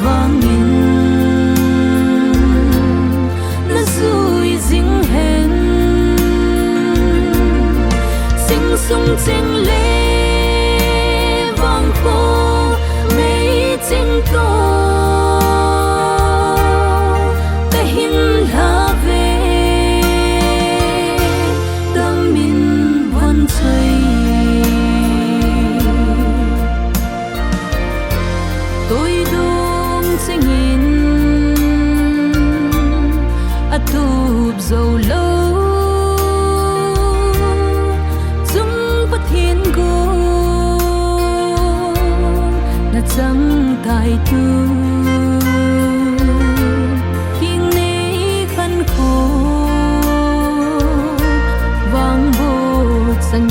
vangin na zui ding hen sing sung cheng le vang ko mei cheng to ta hin la ve dam min von chui tôi đúng cheng in atup zo lo zum pat hin go na chang tai tu king nei khan kho wang bo sang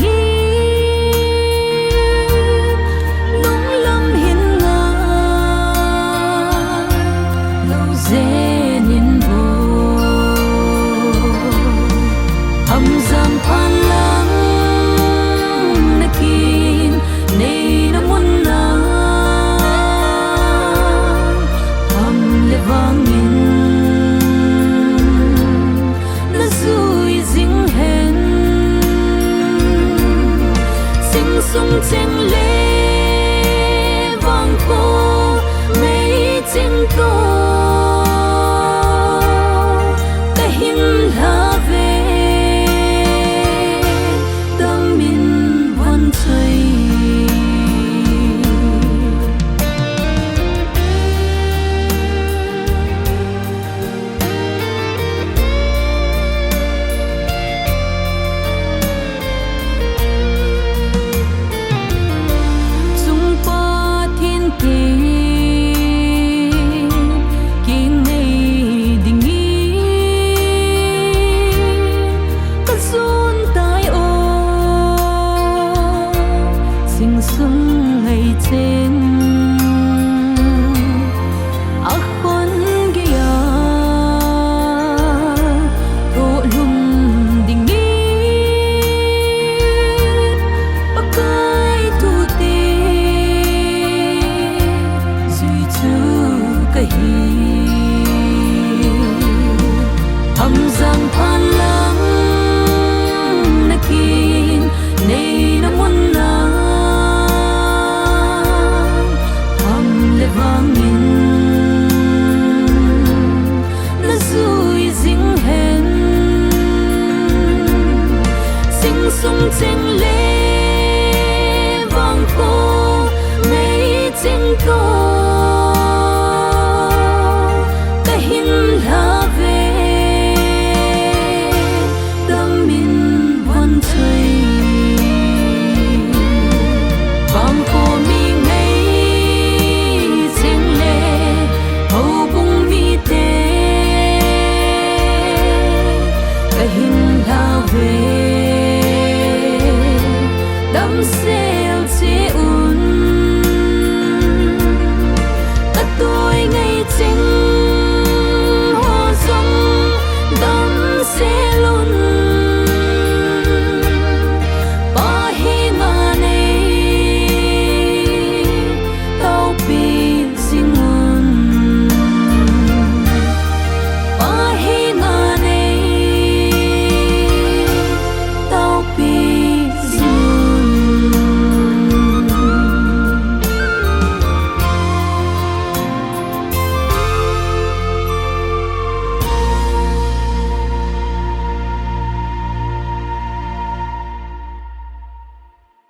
sung cheng le vang ko mei cheng to ta hin la ve dam min von chui sung ngày trên ác khôn kia thổ lum đình nghi bắc cái thu tê duy chu cái